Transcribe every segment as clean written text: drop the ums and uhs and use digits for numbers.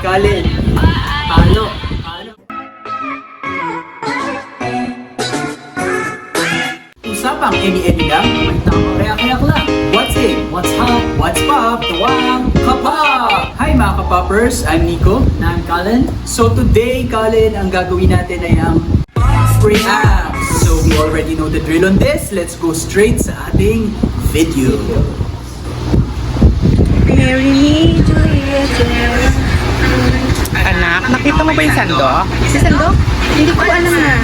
Kalin. Paano? Usapang any lang, may tamang reaksyon lang. What's it? What's hot? What's pop? Tuwang kapop! Hi mga kapoppers, I'm Nico. I'm Colin. So today, Colin, ang gagawin natin ay ang reacts. So we already know the drill on this. Let's go straight sa ating video. Anak, nakita mo ba yung sando? Si Sando? Hindi ko alam na.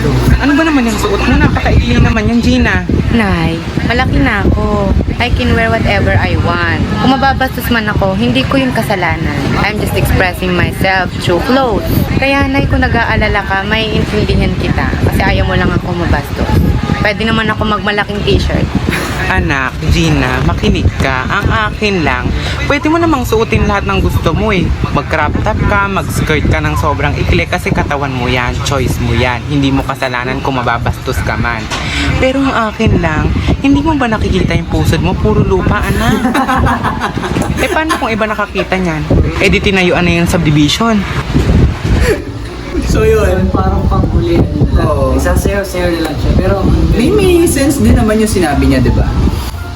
Ano ba naman yung suot mo? Napakaigli naman yan, Gina. Nay, malaki na ako. I can wear whatever I want. Kung mababastos man ako, hindi ko yung kasalanan. I'm just expressing myself through clothes. Kaya Nay, kung nag-aalala ka, may intindihan kita. Kasi ayaw mo lang ako mabastos. Pwede naman ako magmalaking t-shirt. Anak, Gina, makinig ka. Ang akin lang, pwede mo namang suotin lahat ng gusto mo eh. Mag-crop top ka, mag-skirt ka ng sobrang ikli kasi katawan mo yan, choice mo yan. Hindi mo kasalanan kung mababastos ka man. Pero ang akin lang, hindi mo ba nakikita yung pusod mo? Puro lupa, anak. Eh paano kung iba nakakita niyan? Eh di tinayuan na yung subdivision. So yun. Parang panghulihan na lang. Oo. Isang sayo-sayo na lang siya. Pero May sense din naman yung sinabi niya, di ba?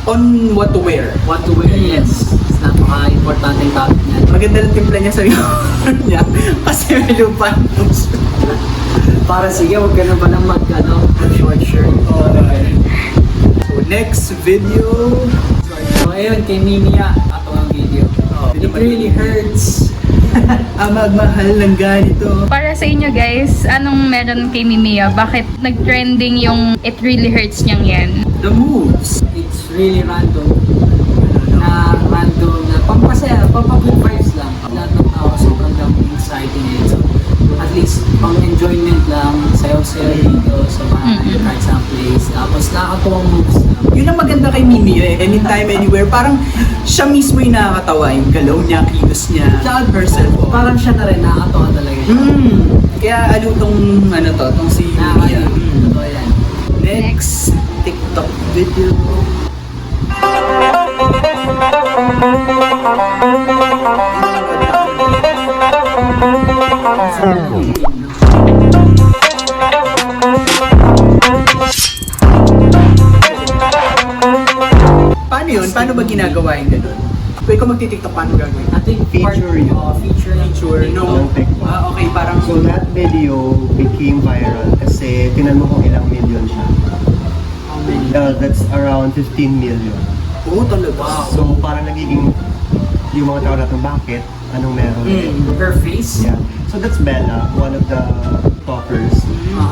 On what to wear. what to wear, yes. Napaka-importanting topic niya. Maganda lang timpla niya sa uniform niya kasi may lupa. Para sige, huwag ka na ba nang short shirt. So next video. So ayun, kay Mimia, ato ang video. It really hurts. Ang magmahal ng ganito. Para sa inyo guys, anong meron kay Mimia? Bakit nag-trending yung It Really Hurts niyang yan? The moves. It's really random. Na pampasaya, pampagood vibes lang. Lahat ng tao, sobrang daming exciting eh. So, at least, pang enjoyment lang, sayaw-sayaw dito sa bahay, kahit sa place. Tapos, nakakatuwang moves lang. Yun ang maganda kay Mimi eh. Anytime, anywhere. Parang siya mismo yung nakakatawa. Yung galaw niya, kilos niya. Siya herself. Parang siya na rin, nakakatawa talaga. Kaya ano tong tong si Mimi. Nakakatawa. Totoo yan. Next TikTok video. Paano yun? Paano ba ginagawa yung ganun? Kung ikaw magti-TikTok, paano gagawin? I think Feature yun. Feature, no? Okay, parang So that video became viral kasi tinan mo kung ilang million siya. That's around 15 million. Oo, talaga. So parang nagiging yung mga tao natin, bakit? Anong meron? her face. Yeah. So that's Bella, one of the toppers.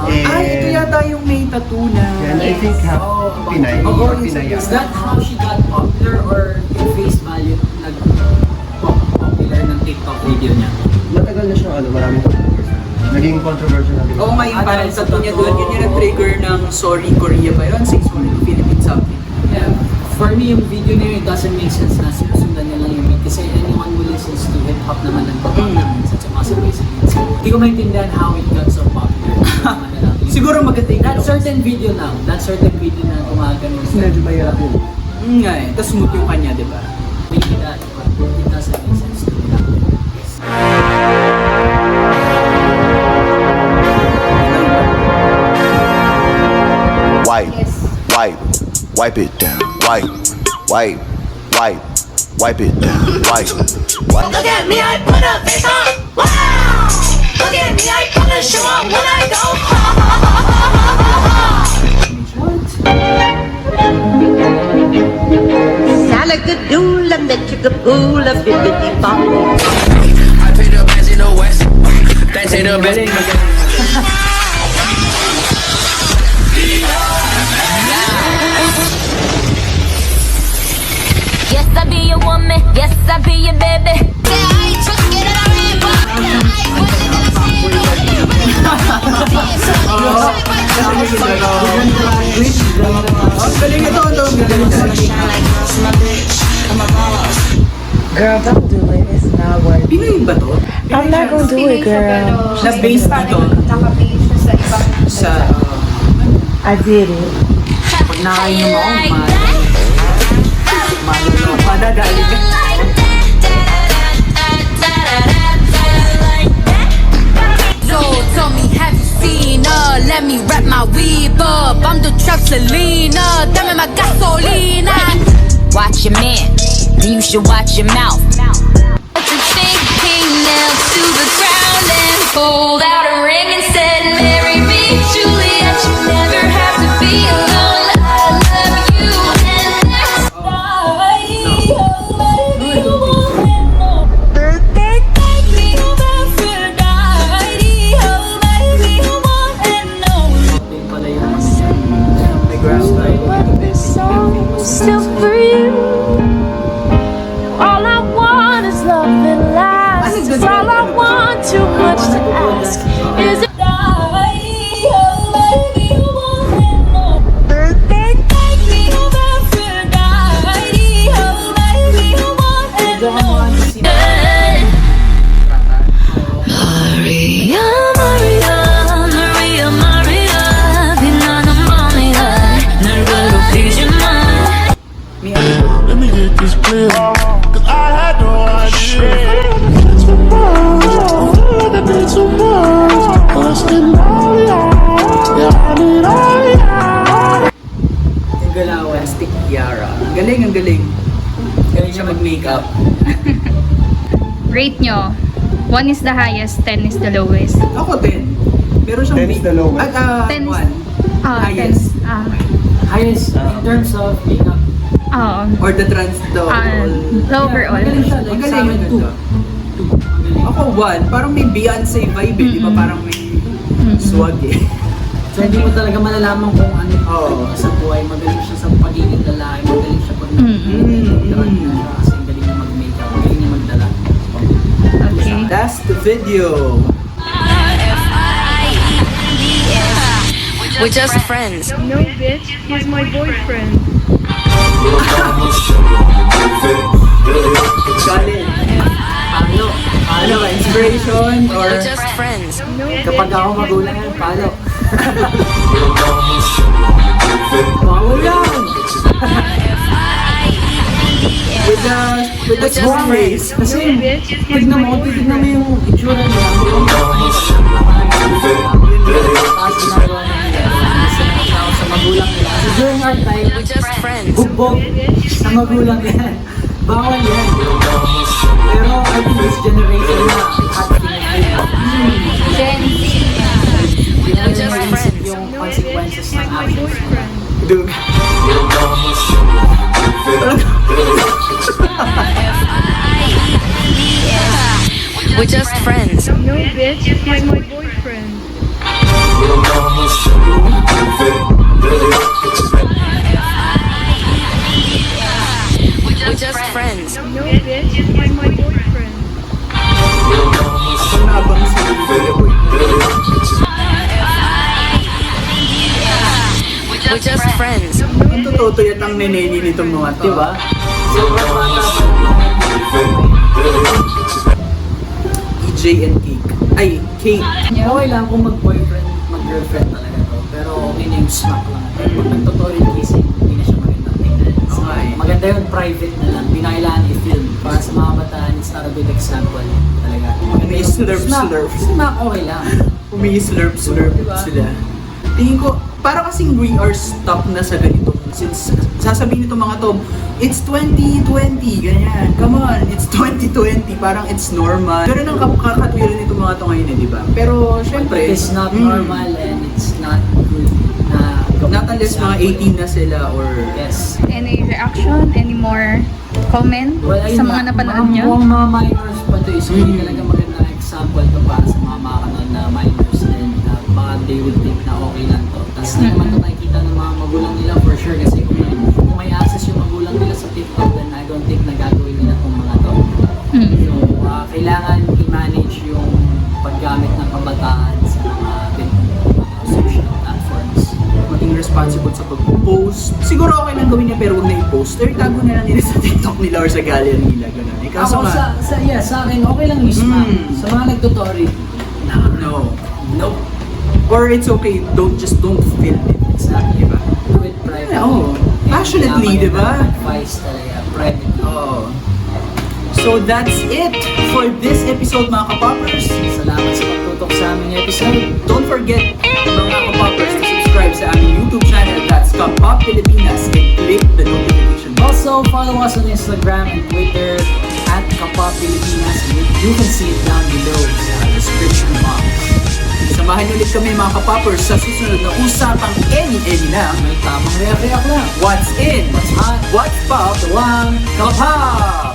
Ito yata yung may tattoo na. And I think half Pinay. or Pinay Is yata. that how she got popular or yung face value nag-popular ng TikTok video niya? Matagal na siya, maraming followers. Naging controversial na din. Oo nga yung parang tattoo niya doon, yun yung nag-trigger ng Sorry Korea ba yun? 6-1 Philippine something. Yeah. For me, yung video niya, it doesn't make sense na sinusundan niya lang yung beat kasi anyone who listens to hip-hop naman nagpapakita minsan sa mga sabay-sabay. So, hindi ko maintindihan how it got so popular. Siguro maganda yung That certain video na gumagano. Medyo mahirap yun. nga eh. Tapos smooth yung kanya, di ba? Maybe that, but it doesn't make sense to me. Wipe it down. Wipe it down. Look at me, I put a face on. Wow! Look at me, I put a show on when I go. Salagadoola, metchigaboola, bibbidi-bop. I picked up bands in the west. Bands in the best. Yes, I be your woman. Yes, I be your baby. Yeah, I ain't took it and I ain't but Galing ito, Girl, don't do it. It's not worth it. Pinoy ba to? I'm not gonna do it, girl. Na-based dito sa... I did it. Pag nakainom ako, madadali ka. should watch your mouth. But you think he knelt to the ground and pulled out a ring and said, marry me, Juliet, you never have to be alone. I love you, and that's why. Oh, baby, you won't let no birthday take me over Aphrodite. Oh, baby, you won't let no. Din pala yung may grass tayo. Still for you. All I want is love that lasts. It's all I want, too much to ask. Is it die? Oh, baby, you won't let no birthday take me over Aphrodite. Oh, baby, you won't let no. Maria, Maria, Maria, Maria, 빛나는 밤이야. 널 괴롭히지 마. Let me get this clear, cause I had no idea. It's too much, that be too much. Bustin' all yeah, I need all Yung galawan. Plastic Yara. Ang galing, ang galing. Galing siya mag-makeup. Rate nyo. 1 is the highest, 10 is the lowest. Ako 10. Meron siyang 10 is the lowest. 10 is- 1. Ah, Highest. 10. Ah, Highest in terms of makeup. oo. Or the trans, the Overall. Magaling siya. Like Magaling, sa amin, ganda. 2. Ako 1. Parang may Beyonce vibe eh. Di ba? Parang may swag eh. So hindi mo talaga malalaman kung ano yung Oo. sa buhay. Magaling siya sa pagiging lalaki. Magaling siya pag kasi ang galing niya mag-makeup. Magaling niya magdala. Okay. That's the video. We're just friends. No, bitch. He's my boyfriend. Galing. Palo. Ano, inspiration or We're just friends. Kapag ako magulang yan, palo. Bawal yan! with the strong race. Kasi tignan mo yung itsura niya. Tapos ginagawa nila. Sa magulang nila. Kasi during our time, We're just friends. bugbog sa magulang yan. Bawal yan. Pero I think this generation na at We're just friends. yung consequences ng actions nila. Dude. We're just friends. No, bitch. He's my boyfriend. We're just friends. No, bitch. He's my boyfriend. Ako naabang si Billy Boy. We're just friends. Ang totoo to yan ang neneni nitong mga to. Diba? Sobrang bata pa EJ and Cake. Ay, Kate. Okay lang kung mag-boyfriend, mag-girlfriend talaga to. Pero okay na yung smack lang. Pero pag nagtotoo yung kissing, hindi na siya magandang tingnan. So, Okay. maganda yun, private na lang. Binailangan i-film. Para sa mga bataan, it's not a good example. Talaga. Maganda May yung slurp, smack. slurp. Smack, okay lang. Umi-slurp Diba? sila. Tingin ko, para kasing we are stuck na sa ganito. Since sasabihin nito mga to, it's 2020, ganyan. Come on, it's 2020. Parang it's normal. Pero nang kakatwiran nito mga to ngayon eh, di ba? Pero syempre, It's not normal and it's not good na Not unless mga 18 na sila or... Yes. Any reaction? Any more comment Ayun sa nga, mga napanood nyo? Mukhang mga minors pa to is hindi talaga magandang example to para sa mga makakanood na minors din. Baka they would think na okay lang to. Tapos hindi naman to nakikita ng mga magulang nila for sure kasi kung may access yung magulang nila sa TikTok then I don't think na gagawin nila itong mga to. So, kailangan i-manage yung paggamit ng kabataan sa mga social platforms. maging responsible sa pag-post. Siguro okay lang gawin niya pero huwag na i-post. Or tago na lang nila sa TikTok nila or sa gallery nila. Ganun. Eh, kaso Ako nga, sa akin, okay lang yung smack. Sa mga nagtutorial, no. nope. Or it's okay, don't film it. Exactly. Diba? Do it private. Oo. Passionately, Kailangan diba? Advice talaga, private. Oh. So that's it for this episode mga kapoppers. Salamat sa pagtutok sa aming episode. Don't forget mga kapoppers to subscribe sa aming YouTube channel, that's Kapop Pilipinas, and click the notification bell Also, follow us on Instagram and Twitter at Kapwa Pilipinas. You can see it down below sa description box. Samahan ulit kami mga kapoppers sa susunod na usapang any lang. May tamang react lang. What's in? What's hot? What's pop? Tuwang Kapap!